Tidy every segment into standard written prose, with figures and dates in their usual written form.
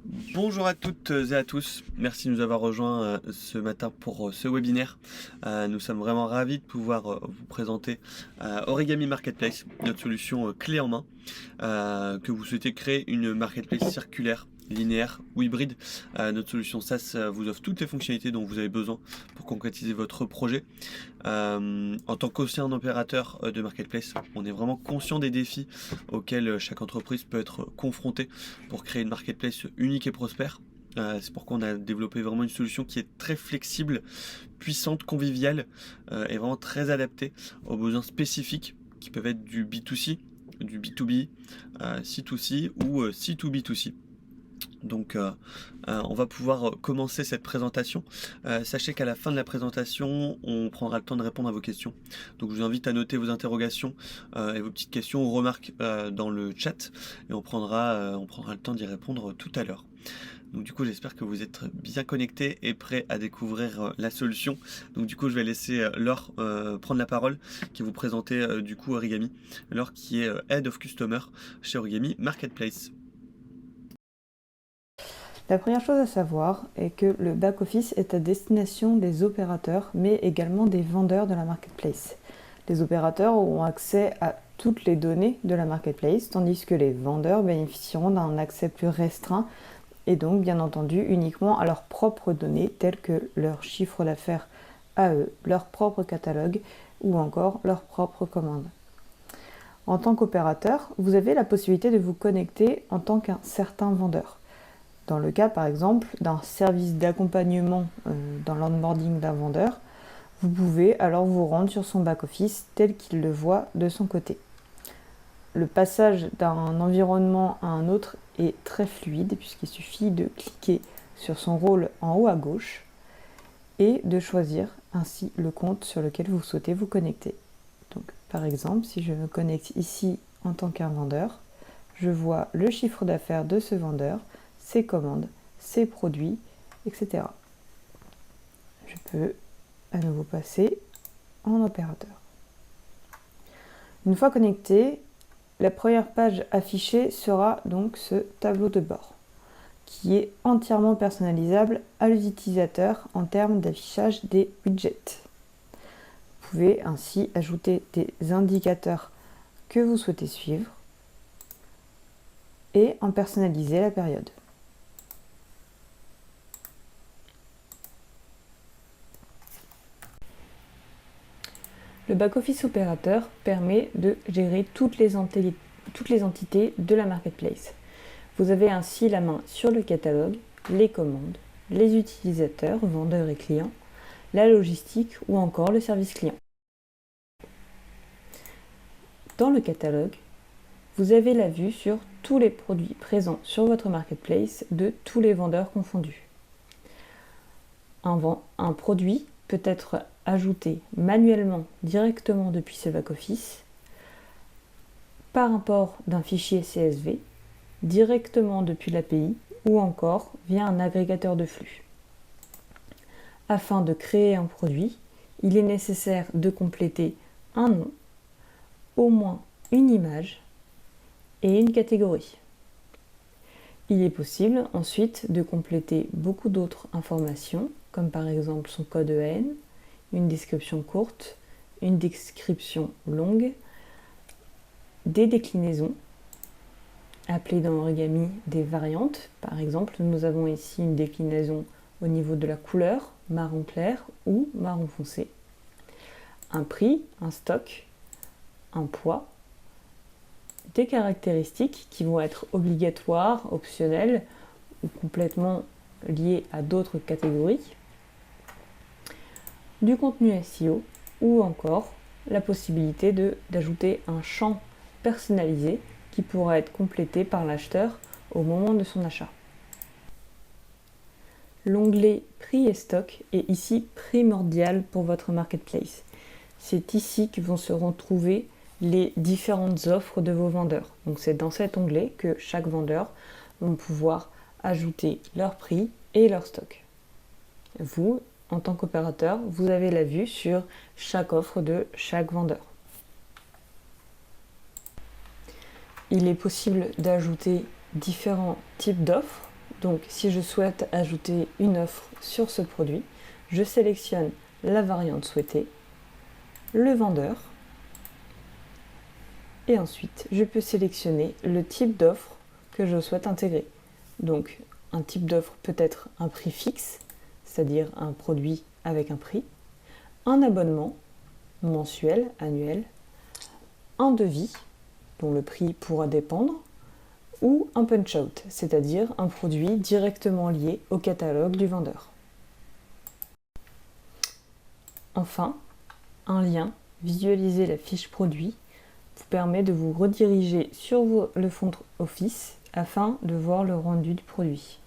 Bonjour à toutes et à tous, merci de nous avoir rejoints ce matin pour ce webinaire. Nous sommes vraiment ravis de pouvoir vous présenter Origami Marketplace, notre solution clé en main, que vous souhaitez créer une marketplace circulaire, linéaire ou hybride. Notre solution SaaS vous offre toutes les fonctionnalités dont vous avez besoin pour concrétiser votre projet. En tant qu'ancien opérateur de marketplace, on est vraiment conscient des défis auxquels chaque entreprise peut être confrontée pour créer une marketplace unique et prospère. C'est pourquoi on a développé vraiment une solution qui est très flexible, puissante, conviviale et vraiment très adaptée aux besoins spécifiques qui peuvent être du B2C, du B2B, C2C ou C2B2C. Donc on va pouvoir commencer cette présentation. Sachez qu'à la fin de la présentation, on prendra le temps de répondre à vos questions. Donc je vous invite à noter vos interrogations et vos petites questions ou remarques dans le chat et on prendra le temps d'y répondre tout à l'heure. Donc du coup j'espère que vous êtes bien connectés et prêts à découvrir la solution. Donc du coup je vais laisser Laure prendre la parole qui vous présenter du coup Origami. Laure qui est Head of Customer chez Origami Marketplace. La première chose à savoir est que le back-office est à destination des opérateurs, mais également des vendeurs de la marketplace. Les opérateurs auront accès à toutes les données de la marketplace, tandis que les vendeurs bénéficieront d'un accès plus restreint et donc bien entendu uniquement à leurs propres données telles que leur chiffre d'affaires à eux, leur propre catalogue ou encore leurs propres commandes. En tant qu'opérateur, vous avez la possibilité de vous connecter en tant qu'un certain vendeur. Dans le cas, par exemple, d'un service d'accompagnement dans l'onboarding d'un vendeur, vous pouvez alors vous rendre sur son back-office tel qu'il le voit de son côté. Le passage d'un environnement à un autre est très fluide puisqu'il suffit de cliquer sur son rôle en haut à gauche et de choisir ainsi le compte sur lequel vous souhaitez vous connecter. Donc, par exemple, si je me connecte ici en tant qu'un vendeur, je vois le chiffre d'affaires de ce vendeur, ses commandes, ses produits, etc. Je peux à nouveau passer en opérateur. Une fois connecté, la première page affichée sera donc ce tableau de bord qui est entièrement personnalisable à l'utilisateur en termes d'affichage des widgets. Vous pouvez ainsi ajouter des indicateurs que vous souhaitez suivre et en personnaliser la période. Le back-office opérateur permet de gérer toutes les entités de la marketplace. Vous avez ainsi la main sur le catalogue, les commandes, les utilisateurs, vendeurs et clients, la logistique ou encore le service client. Dans le catalogue, vous avez la vue sur tous les produits présents sur votre marketplace de tous les vendeurs confondus. Un produit peut être ajouté manuellement directement depuis ce back-office par import d'un fichier CSV, directement depuis l'API ou encore via un agrégateur de flux. Afin de créer un produit, il est nécessaire de compléter un nom, au moins une image et une catégorie. Il est possible ensuite de compléter beaucoup d'autres informations, comme par exemple son code EAN, une description courte, une description longue, des déclinaisons, appelées dans Origami des variantes. Par exemple, nous avons ici une déclinaison au niveau de la couleur, marron clair ou marron foncé, un prix, un stock, un poids, des caractéristiques qui vont être obligatoires, optionnelles ou complètement liées à d'autres catégories, du contenu SEO ou encore la possibilité d'ajouter un champ personnalisé qui pourra être complété par l'acheteur au moment de son achat. L'onglet prix et stock est ici primordial pour votre marketplace. C'est ici que vont se retrouver les différentes offres de vos vendeurs. Donc c'est dans cet onglet que chaque vendeur va pouvoir ajouter leur prix et leur stock. Vous, en tant qu'opérateur, vous avez la vue sur chaque offre de chaque vendeur. Il est possible d'ajouter différents types d'offres Donc si je souhaite ajouter une offre sur ce produit, je sélectionne la variante souhaitée, le vendeur, et ensuite je peux sélectionner le type d'offre que je souhaite intégrer. Donc un type d'offre peut être un prix fixe, c'est-à-dire un produit avec un prix, un abonnement mensuel, annuel, un devis dont le prix pourra dépendre, ou un punch-out, c'est-à-dire un produit directement lié au catalogue du vendeur. Enfin, un lien, visualiser la fiche produit, vous permet de vous rediriger sur le front office afin de voir le rendu du produit.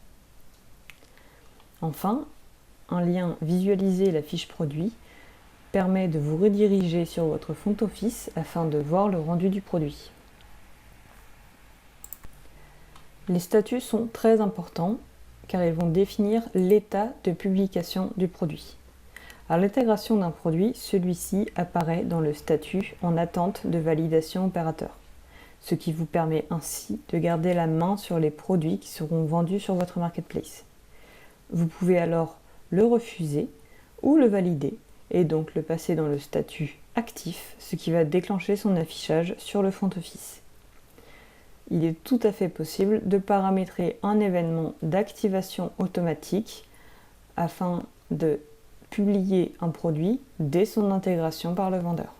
Enfin, un lien, visualiser la fiche produit, permet de vous rediriger sur votre front office afin de voir le rendu du produit. Les statuts sont très importants car ils vont définir l'état de publication du produit. À l'intégration d'un produit, celui-ci apparaît dans le statut en attente de validation opérateur, ce qui vous permet ainsi de garder la main sur les produits qui seront vendus sur votre marketplace. Vous pouvez alors le refuser ou le valider et donc le passer dans le statut actif, ce qui va déclencher son affichage sur le front office. Il est tout à fait possible de paramétrer un événement d'activation automatique afin de publier un produit dès son intégration par le vendeur.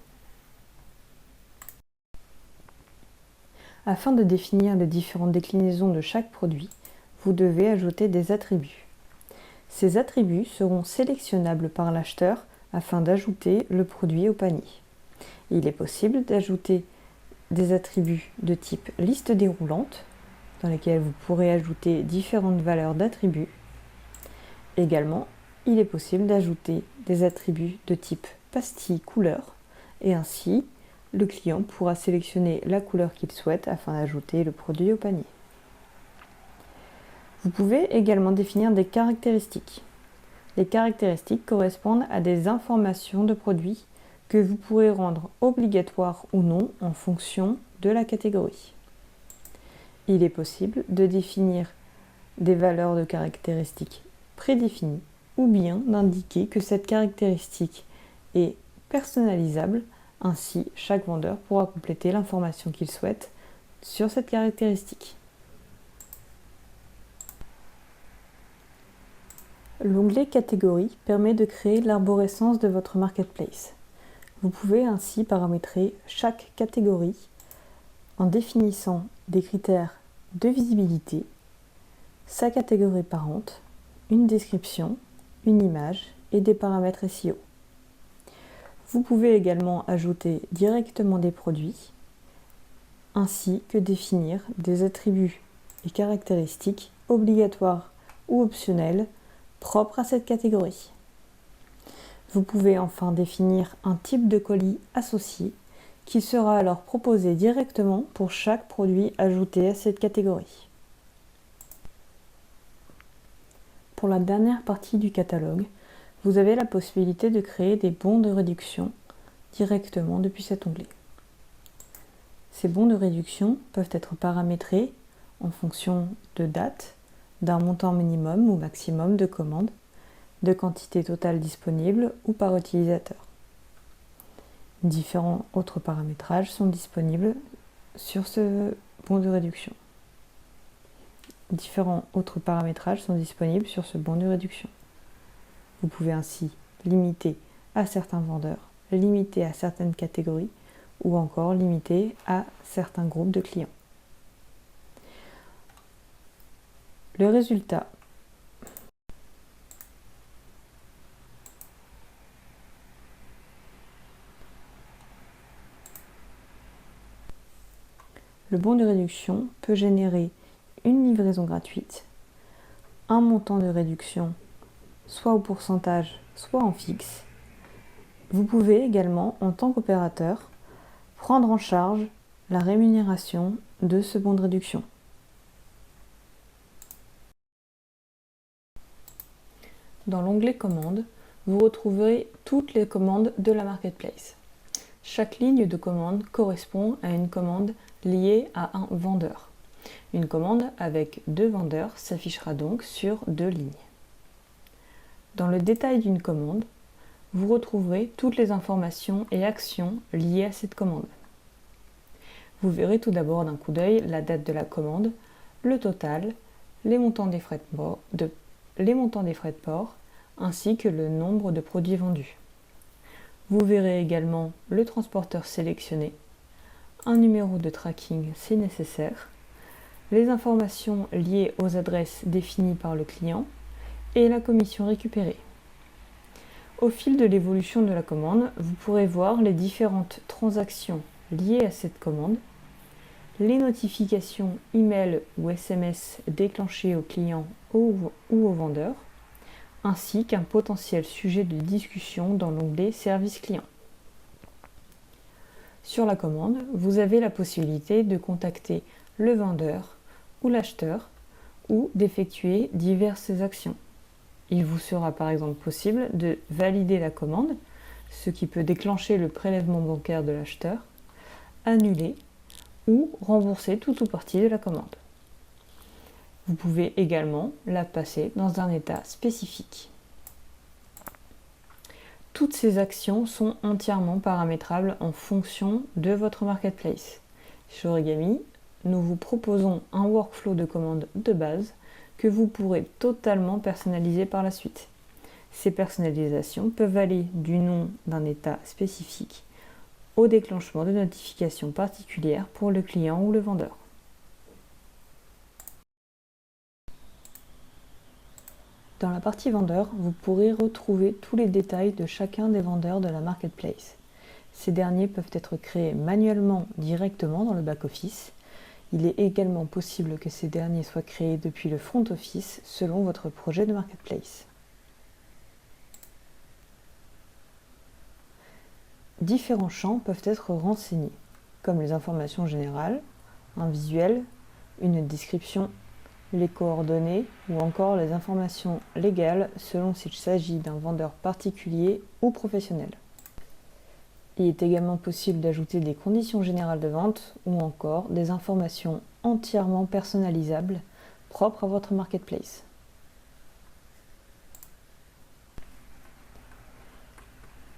Afin de définir les différentes déclinaisons de chaque produit, vous devez ajouter des attributs. Ces attributs seront sélectionnables par l'acheteur afin d'ajouter le produit au panier. Il est possible d'ajouter des attributs de type liste déroulante, dans lesquels vous pourrez ajouter différentes valeurs d'attributs. Également, il est possible d'ajouter des attributs de type pastille couleur, et ainsi, le client pourra sélectionner la couleur qu'il souhaite afin d'ajouter le produit au panier. Vous pouvez également définir des caractéristiques. Les caractéristiques correspondent à des informations de produits que vous pourrez rendre obligatoires ou non en fonction de la catégorie. Il est possible de définir des valeurs de caractéristiques prédéfinies ou bien d'indiquer que cette caractéristique est personnalisable, ainsi chaque vendeur pourra compléter l'information qu'il souhaite sur cette caractéristique. L'onglet Catégories permet de créer l'arborescence de votre marketplace. Vous pouvez ainsi paramétrer chaque catégorie en définissant des critères de visibilité, sa catégorie parente, une description, une image et des paramètres SEO. Vous pouvez également ajouter directement des produits, ainsi que définir des attributs et caractéristiques obligatoires ou optionnels propres à cette catégorie. Vous pouvez enfin définir un type de colis associé qui sera alors proposé directement pour chaque produit ajouté à cette catégorie. Pour la dernière partie du catalogue, vous avez la possibilité de créer des bons de réduction directement depuis cet onglet. Ces bons de réduction peuvent être paramétrés en fonction de date, d'un montant minimum ou maximum de commandes, de quantité totale disponible ou par utilisateur. Différents autres paramétrages sont disponibles sur ce bon de réduction. Différents autres paramétrages sont disponibles sur ce bon de réduction. Vous pouvez ainsi limiter à certains vendeurs, limiter à certaines catégories ou encore limiter à certains groupes de clients. Le résultat. Le bon de réduction peut générer une livraison gratuite, un montant de réduction, soit au pourcentage, soit en fixe. Vous pouvez également, en tant qu'opérateur, prendre en charge la rémunération de ce bon de réduction. Dans l'onglet Commandes, vous retrouverez toutes les commandes de la marketplace. Chaque ligne de commande correspond à une commande liée à un vendeur. Une commande avec 2 vendeurs s'affichera donc sur 2 lignes. Dans le détail d'une commande, vous retrouverez toutes les informations et actions liées à cette commande. Vous verrez tout d'abord d'un coup d'œil la date de la commande, le total, les montants des frais de port, ainsi que le nombre de produits vendus. Vous verrez également le transporteur sélectionné, un numéro de tracking si nécessaire, les informations liées aux adresses définies par le client et la commission récupérée. Au fil de l'évolution de la commande, vous pourrez voir les différentes transactions liées à cette commande, les notifications email ou SMS déclenchées au client ou au vendeur, ainsi qu'un potentiel sujet de discussion dans l'onglet Service client. Sur la commande, vous avez la possibilité de contacter le vendeur ou l'acheteur ou d'effectuer diverses actions. Il vous sera par exemple possible de valider la commande, ce qui peut déclencher le prélèvement bancaire de l'acheteur, annuler ou rembourser tout ou partie de la commande. Vous pouvez également la passer dans un état spécifique. Toutes ces actions sont entièrement paramétrables en fonction de votre marketplace. Chez Origami, nous vous proposons un workflow de commande de base que vous pourrez totalement personnaliser par la suite. Ces personnalisations peuvent aller du nom d'un état spécifique au déclenchement de notifications particulières pour le client ou le vendeur. Dans la partie vendeur, vous pourrez retrouver tous les détails de chacun des vendeurs de la marketplace. Ces derniers peuvent être créés manuellement directement dans le back-office. Il est également possible que ces derniers soient créés depuis le front office selon votre projet de marketplace. Différents champs peuvent être renseignés, comme les informations générales, un visuel, une description, les coordonnées ou encore les informations légales selon s'il s'agit d'un vendeur particulier ou professionnel. Il est également possible d'ajouter des conditions générales de vente ou encore des informations entièrement personnalisables propres à votre marketplace.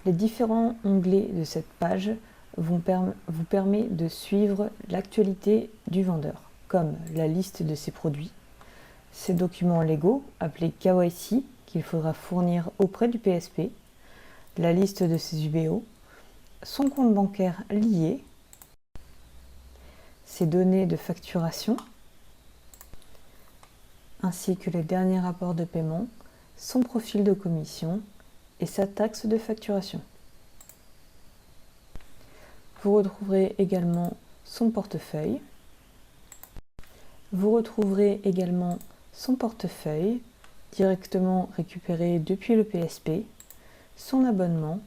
Les différents onglets de cette page vous permettent de suivre l'actualité du vendeur, comme la liste de ses produits, ses documents légaux appelés KYC qu'il faudra fournir auprès du PSP, la liste de ses UBO, son compte bancaire lié, ses données de facturation, ainsi que les derniers rapports de paiement, son profil de commission et sa taxe de facturation. Vous retrouverez également son portefeuille. Vous retrouverez également son portefeuille directement récupéré depuis le PSP, son abonnement,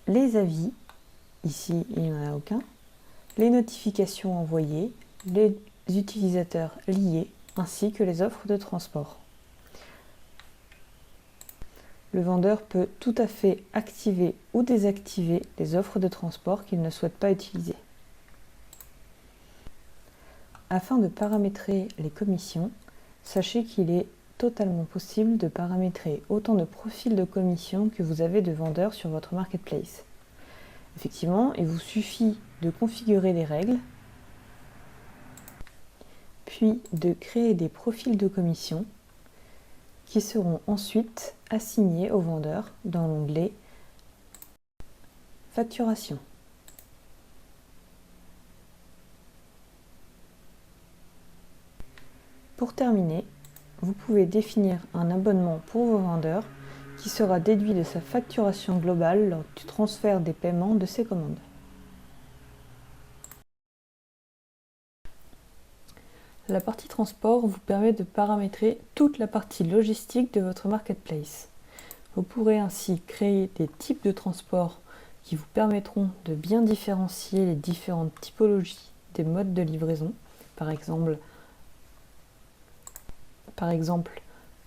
les avis, ici il n'y en a aucun, les notifications envoyées, les utilisateurs liés, ainsi que les offres de transport. Le vendeur peut tout à fait activer ou désactiver les offres de transport qu'il ne souhaite pas utiliser. Afin de paramétrer les commissions, sachez qu'il est totalement possible de paramétrer autant de profils de commissions que vous avez de vendeurs sur votre marketplace. Effectivement, il vous suffit de configurer les règles, puis de créer des profils de commissions qui seront ensuite assignés aux vendeurs dans l'onglet Facturation. Pour terminer, vous pouvez définir un abonnement pour vos vendeurs qui sera déduit de sa facturation globale lors du transfert des paiements de ces commandes. La partie transport vous permet de paramétrer toute la partie logistique de votre marketplace. Vous pourrez ainsi créer des types de transport qui vous permettront de bien différencier les différentes typologies des modes de livraison, par exemple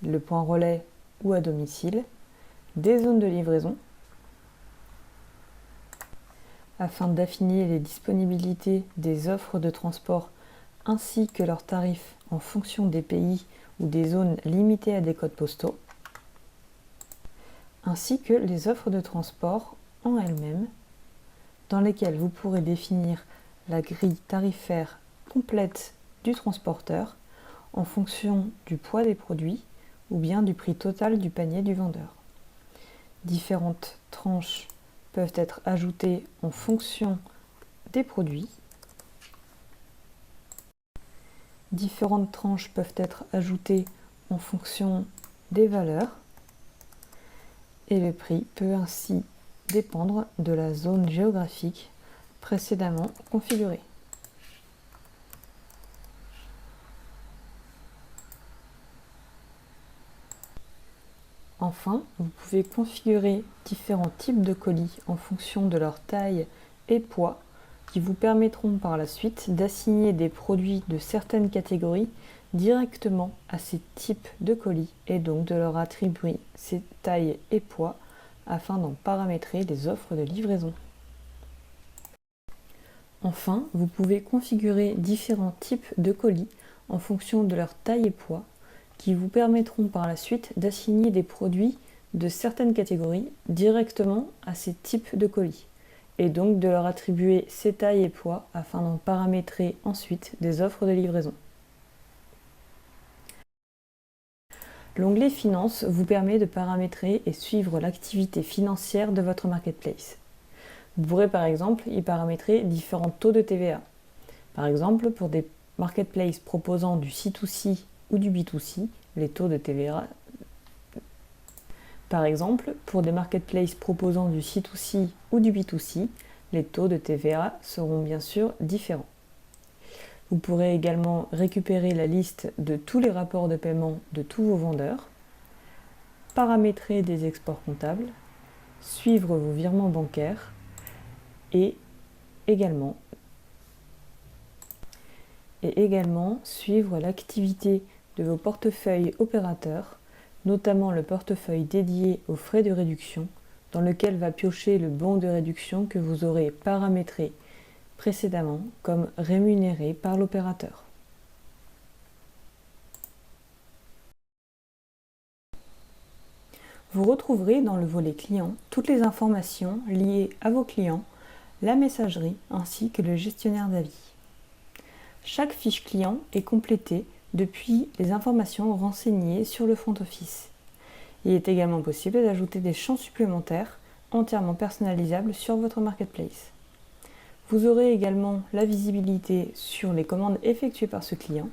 le point relais ou à domicile, des zones de livraison, afin d'affiner les disponibilités des offres de transport ainsi que leurs tarifs en fonction des pays ou des zones limitées à des codes postaux, ainsi que les offres de transport en elles-mêmes, dans lesquelles vous pourrez définir la grille tarifaire complète du transporteur en fonction du poids des produits ou bien du prix total du panier du vendeur. Différentes tranches peuvent être ajoutées en fonction des produits. Différentes tranches peuvent être ajoutées en fonction des valeurs. Et le prix peut ainsi dépendre de la zone géographique précédemment configurée. Enfin, vous pouvez configurer différents types de colis en fonction de leur taille et poids qui vous permettront par la suite d'assigner des produits de certaines catégories directement à ces types de colis et donc de leur attribuer ces tailles et poids afin d'en paramétrer les offres de livraison. Enfin, vous pouvez configurer différents types de colis en fonction de leur taille et poids qui vous permettront par la suite d'assigner des produits de certaines catégories directement à ces types de colis et donc de leur attribuer ces tailles et poids afin d'en paramétrer ensuite des offres de livraison. L'onglet Finances vous permet de paramétrer et suivre l'activité financière de votre marketplace. Vous pourrez par exemple y paramétrer différents taux de TVA. Par exemple, pour des marketplaces proposant du C2C ou du B2C, les taux de TVA. Par exemple, pour des marketplaces proposant du C2C ou du B2C, les taux de TVA seront bien sûr différents. Vous pourrez également récupérer la liste de tous les rapports de paiement de tous vos vendeurs, paramétrer des exports comptables, suivre vos virements bancaires et également suivre l'activité de vos portefeuilles opérateurs, notamment le portefeuille dédié aux frais de réduction, dans lequel va piocher le bon de réduction que vous aurez paramétré précédemment comme rémunéré par l'opérateur. Vous retrouverez dans le volet client toutes les informations liées à vos clients, la messagerie ainsi que le gestionnaire d'avis. Chaque fiche client est complétée depuis les informations renseignées sur le front office. Il est également possible d'ajouter des champs supplémentaires entièrement personnalisables sur votre marketplace. Vous aurez également la visibilité sur les commandes effectuées par ce client,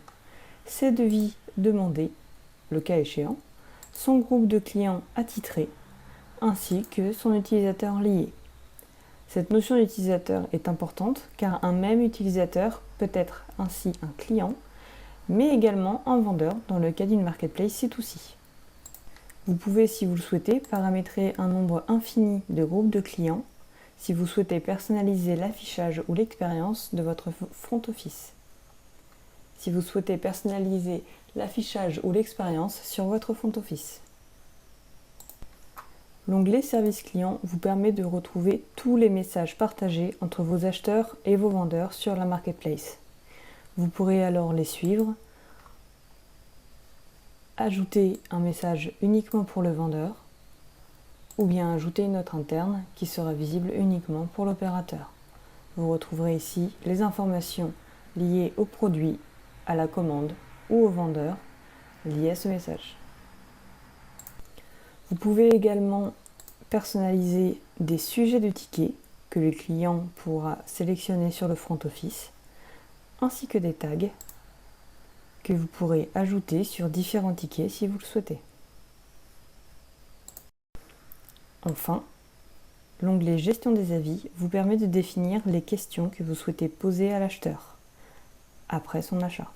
ses devis demandés, le cas échéant, son groupe de clients attitrés, ainsi que son utilisateur lié. Cette notion d'utilisateur est importante car un même utilisateur peut être ainsi un client, mais également un vendeur dans le cas d'une marketplace C2C. Vous pouvez, si vous le souhaitez, paramétrer un nombre infini de groupes de clients si vous souhaitez personnaliser l'affichage ou l'expérience de votre front office. Si vous souhaitez personnaliser l'affichage ou l'expérience sur votre front office. L'onglet Service client vous permet de retrouver tous les messages partagés entre vos acheteurs et vos vendeurs sur la marketplace. Vous pourrez alors les suivre, ajouter un message uniquement pour le vendeur ou bien ajouter une note interne qui sera visible uniquement pour l'opérateur. Vous retrouverez ici les informations liées au produit, à la commande ou au vendeur liées à ce message. Vous pouvez également personnaliser des sujets de tickets que le client pourra sélectionner sur le front office, ainsi que des tags que vous pourrez ajouter sur différents tickets si vous le souhaitez. Enfin, l'onglet Gestion des avis vous permet de définir les questions que vous souhaitez poser à l'acheteur après son achat.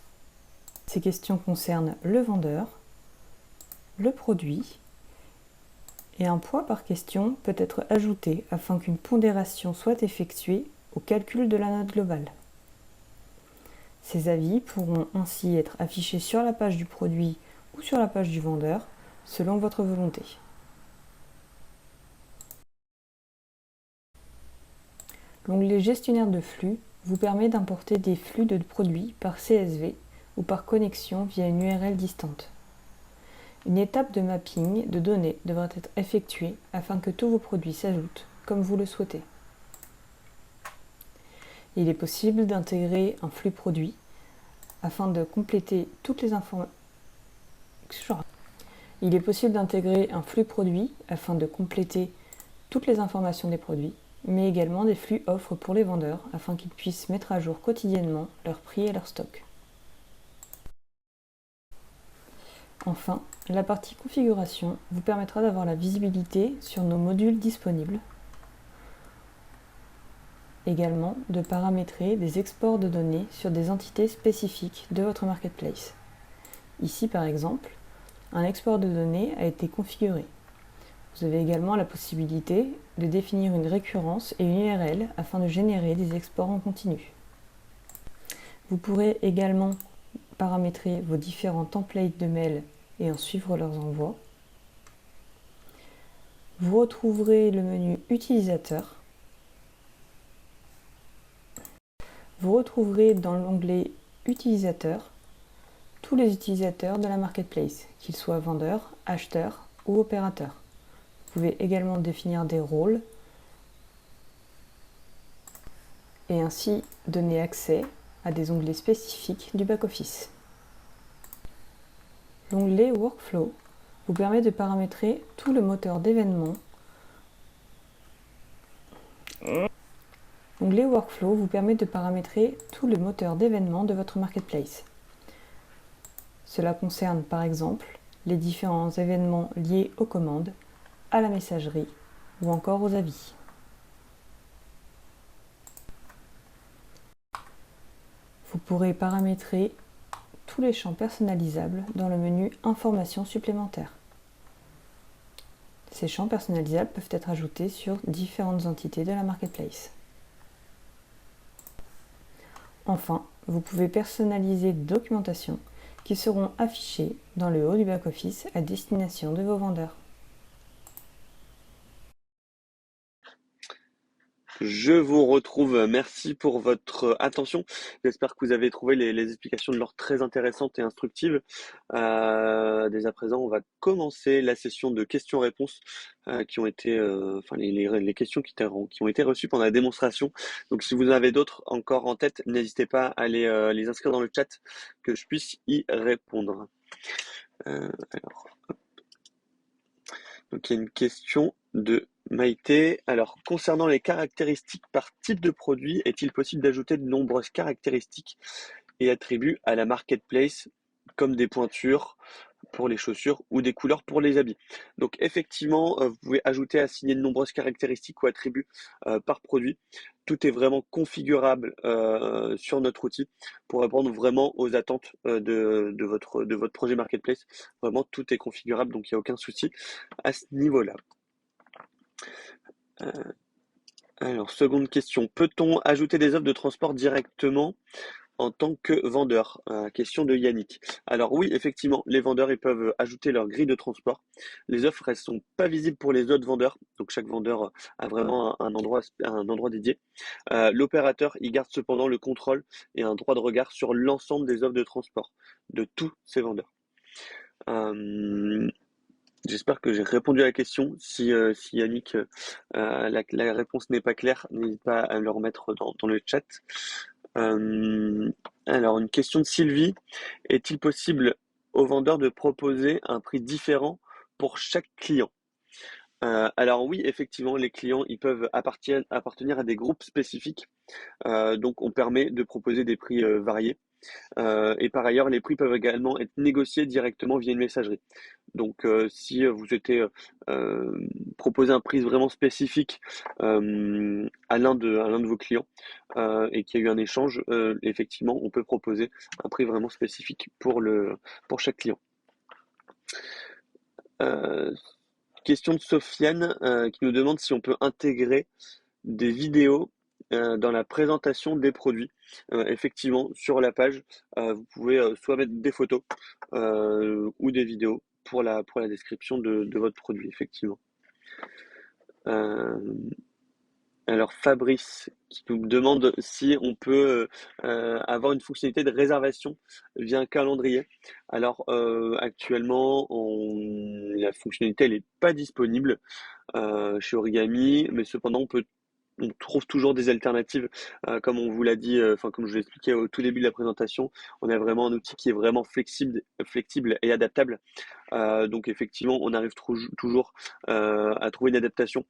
Ces questions concernent le vendeur, le produit, et un poids par question peut être ajouté afin qu'une pondération soit effectuée au calcul de la note globale. Ces avis pourront ainsi être affichés sur la page du produit ou sur la page du vendeur selon votre volonté. L'onglet Gestionnaire de flux vous permet d'importer des flux de produits par CSV ou par connexion via une URL distante. Une étape de mapping de données devra être effectuée afin que tous vos produits s'ajoutent comme vous le souhaitez. Il est possible d'intégrer un flux produit afin de compléter toutes les informations. Il est possible d'intégrer un flux produit afin de compléter toutes les informations des produits, mais également des flux offres pour les vendeurs afin qu'ils puissent mettre à jour quotidiennement leurs prix et leur stock. Enfin, la partie configuration vous permettra d'avoir la visibilité sur nos modules disponibles. Également, de paramétrer des exports de données sur des entités spécifiques de votre marketplace. Ici, par exemple, un export de données a été configuré. Vous avez également la possibilité de définir une récurrence et une URL afin de générer des exports en continu. Vous pourrez également paramétrer vos différents templates de mails et en suivre leurs envois. Vous retrouverez le menu Utilisateur. Vous retrouverez dans l'onglet Utilisateurs tous les utilisateurs de la marketplace, qu'ils soient vendeurs, acheteurs ou opérateurs. Vous pouvez également définir des rôles et ainsi donner accès à des onglets spécifiques du back-office. L'onglet Workflow vous permet de paramétrer tout le moteur d'événements. L'onglet Workflow vous permet de paramétrer tout le moteur d'événements de votre marketplace. Cela concerne par exemple les différents événements liés aux commandes, à la messagerie ou encore aux avis. Vous pourrez paramétrer tous les champs personnalisables dans le menu Informations supplémentaires. Ces champs personnalisables peuvent être ajoutés sur différentes entités de la marketplace. Enfin, vous pouvez personnaliser des documentations qui seront affichées dans le haut du back-office à destination de vos vendeurs. Je vous retrouve. Merci pour votre attention. J'espère que vous avez trouvé les explications de Laure très intéressantes et instructives. Dès à présent, on va commencer la session de questions-réponses qui ont été, enfin les questions qui ont été reçues pendant la démonstration. Donc, si vous en avez d'autres encore en tête, n'hésitez pas à les inscrire dans le chat que je puisse y répondre. Alors, donc, il y a une question de Maïté. Alors, concernant les caractéristiques par type de produit, est-il possible d'ajouter de nombreuses caractéristiques et attributs à la marketplace, comme des pointures pour les chaussures ou des couleurs pour les habits? Donc, effectivement, vous pouvez ajouter, assigner de nombreuses caractéristiques ou attributs par produit. Tout est vraiment configurable sur notre outil pour répondre vraiment aux attentes de votre projet marketplace. Vraiment, tout est configurable, donc il n'y a aucun souci à ce niveau-là. Alors, seconde question. Peut-on ajouter des offres de transport directement en tant que vendeur? Question de Yannick. Alors oui, effectivement, les vendeurs ils peuvent ajouter leur grille de transport. Les offres, elles sont pas visibles pour les autres vendeurs. Donc chaque vendeur a vraiment un endroit dédié. L'opérateur, il garde cependant le contrôle et un droit de regard sur l'ensemble des offres de transport de tous ces vendeurs. J'espère que j'ai répondu à la question. Si Yannick, la réponse n'est pas claire, n'hésite pas à le remettre dans le chat. Alors, une question de Sylvie. Est-il possible aux vendeurs de proposer un prix différent pour chaque client? Alors oui, effectivement, les clients, ils peuvent appartenir à des groupes spécifiques. Donc, on permet de proposer des prix variés. Et par ailleurs, les prix peuvent également être négociés directement via une messagerie. Donc, si vous souhaitez proposer un prix vraiment spécifique à l'un de vos clients et qu'il y a eu un échange, effectivement, on peut proposer un prix vraiment spécifique pour chaque client. Question de Sofiane qui nous demande si on peut intégrer des vidéos dans la présentation des produits. Effectivement, sur la page, vous pouvez soit mettre des photos ou des vidéos pour la description de votre produit, effectivement. Alors Fabrice qui nous demande si on peut avoir une fonctionnalité de réservation via un calendrier. Alors actuellement, la fonctionnalité elle n'est pas disponible chez Origami, mais cependant on trouve toujours des alternatives. Comme on vous l'a dit, enfin comme je vous l'ai expliqué au tout début de la présentation, on a vraiment un outil qui est vraiment flexible et adaptable. Donc effectivement, on arrive toujours à trouver une adaptation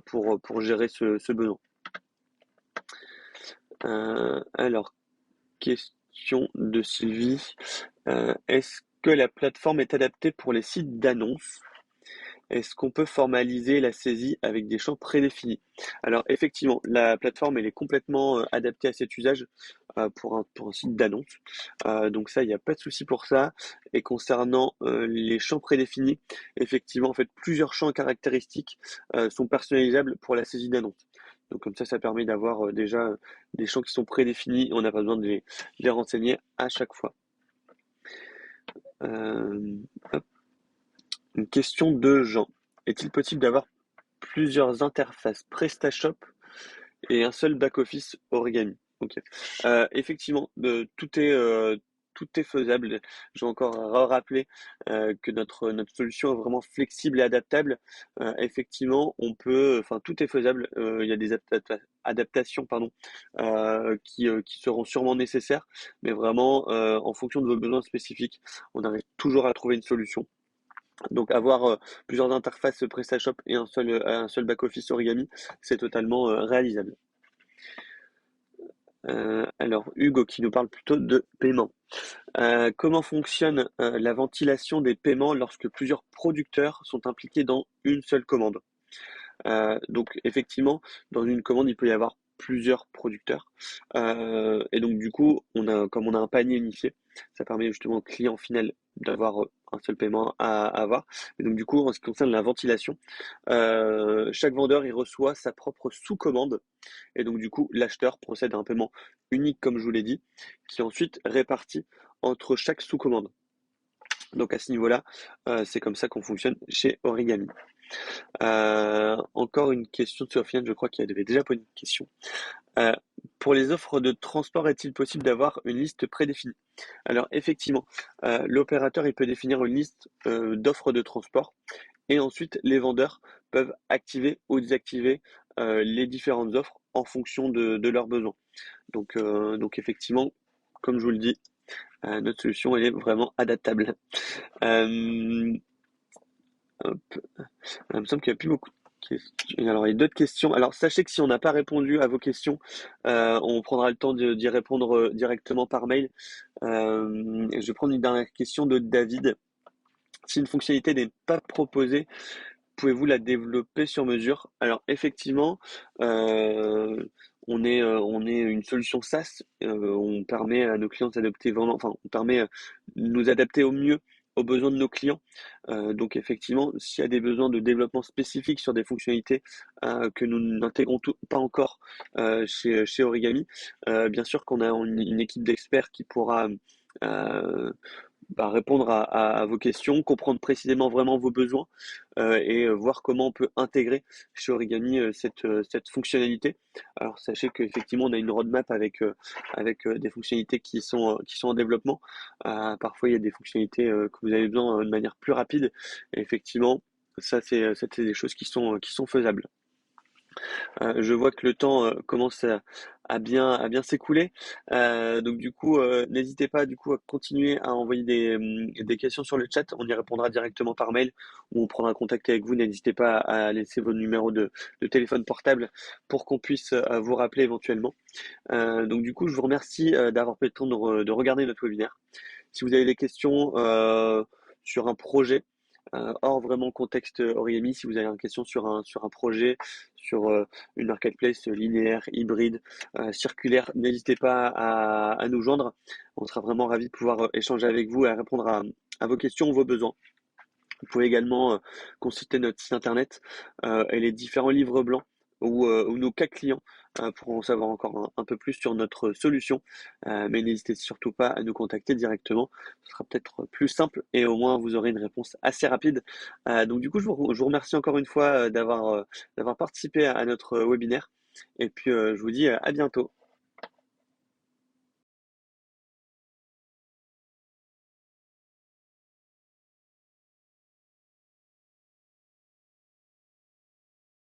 pour gérer ce besoin. Alors, question de Sylvie. Est-ce que la plateforme est adaptée pour les sites d'annonces? Est-ce qu'on peut formaliser la saisie avec des champs prédéfinis? Alors effectivement, la plateforme elle est complètement adaptée à cet usage pour un site d'annonce. Donc ça, il n'y a pas de souci pour ça. Et concernant les champs prédéfinis, effectivement, en fait, plusieurs champs caractéristiques sont personnalisables pour la saisie d'annonce. Donc comme ça permet d'avoir déjà des champs qui sont prédéfinis. On n'a pas besoin de les renseigner à chaque fois. Euh, hop. Une question de Jean. Est-il possible d'avoir plusieurs interfaces PrestaShop et un seul back-office Origami? Ok. Effectivement, tout est faisable. Je vais encore rappeler que notre solution est vraiment flexible et adaptable. Effectivement, enfin, tout est faisable. Il y a des adaptations, pardon, qui seront sûrement nécessaires, mais vraiment, en fonction de vos besoins spécifiques, on arrive toujours à trouver une solution. Donc avoir plusieurs interfaces PrestaShop et un seul back-office Origami, c'est totalement réalisable. Alors Hugo qui nous parle plutôt de paiement. Comment fonctionne la ventilation des paiements lorsque plusieurs producteurs sont impliqués dans une seule commande? Donc effectivement, dans une commande, il peut y avoir plusieurs producteurs. Et donc du coup, comme on a un panier unifié, ça permet justement au client final d'avoir un seul paiement à avoir. Et donc du coup, en ce qui concerne la ventilation, chaque vendeur il reçoit sa propre sous-commande. Et donc du coup, l'acheteur procède à un paiement unique, comme je vous l'ai dit, qui est ensuite réparti entre chaque sous-commande. Donc à ce niveau-là, c'est comme ça qu'on fonctionne chez Origami. Encore une question de Sofiane, je crois qu'elle avait déjà posé une question. Euh, pour les offres de transport, est-il possible d'avoir une liste prédéfinie? Alors effectivement, l'opérateur il peut définir une liste d'offres de transport et ensuite les vendeurs peuvent activer ou désactiver les différentes offres en fonction de leurs besoins. Donc effectivement, comme je vous le dis, notre solution elle est vraiment adaptable. Euh, hop. Il me semble qu'il n'y a plus beaucoup de questions. Alors, il y a d'autres questions. Alors, sachez que si on n'a pas répondu à vos questions, on prendra le temps d'y répondre directement par mail. Je vais prendre une dernière question de David. Si une fonctionnalité n'est pas proposée, pouvez-vous la développer sur mesure? Alors, effectivement, on est une solution SaaS. On permet à nos clients de s'adapter vraiment, enfin, on permet de nous adapter au mieux aux besoins de nos clients. Donc, effectivement, s'il y a des besoins de développement spécifiques sur des fonctionnalités que nous n'intégrons pas encore chez Origami, bien sûr qu'on a une équipe d'experts qui pourra répondre à vos questions, comprendre précisément vraiment vos besoins et voir comment on peut intégrer chez Origami cette fonctionnalité. Alors sachez qu'effectivement on a une roadmap avec des fonctionnalités qui sont en développement. Parfois il y a des fonctionnalités que vous avez besoin de manière plus rapide. Et effectivement, c'est des choses qui sont faisables. Je vois que le temps commence à bien s'écouler. Donc du coup, n'hésitez pas du coup à continuer à envoyer des questions sur le chat. On y répondra directement par mail ou on prendra contact avec vous. N'hésitez pas à laisser vos numéros de téléphone portable pour qu'on puisse vous rappeler éventuellement. Donc du coup, je vous remercie d'avoir pris le temps de regarder notre webinaire. Si vous avez des questions sur un projet, hors vraiment contexte Origami, si vous avez une question sur un projet, sur une marketplace linéaire, hybride, circulaire, n'hésitez pas à nous joindre. On sera vraiment ravis de pouvoir échanger avec vous et à répondre à vos questions, vos besoins. Vous pouvez également consulter notre site internet et les différents livres blancs ou nos cas clients pour en savoir encore un peu plus sur notre solution. Mais n'hésitez surtout pas à nous contacter directement. Ce sera peut-être plus simple et au moins vous aurez une réponse assez rapide. Donc du coup, je vous remercie encore une fois d'avoir participé à notre webinaire Et puis, je vous dis à bientôt.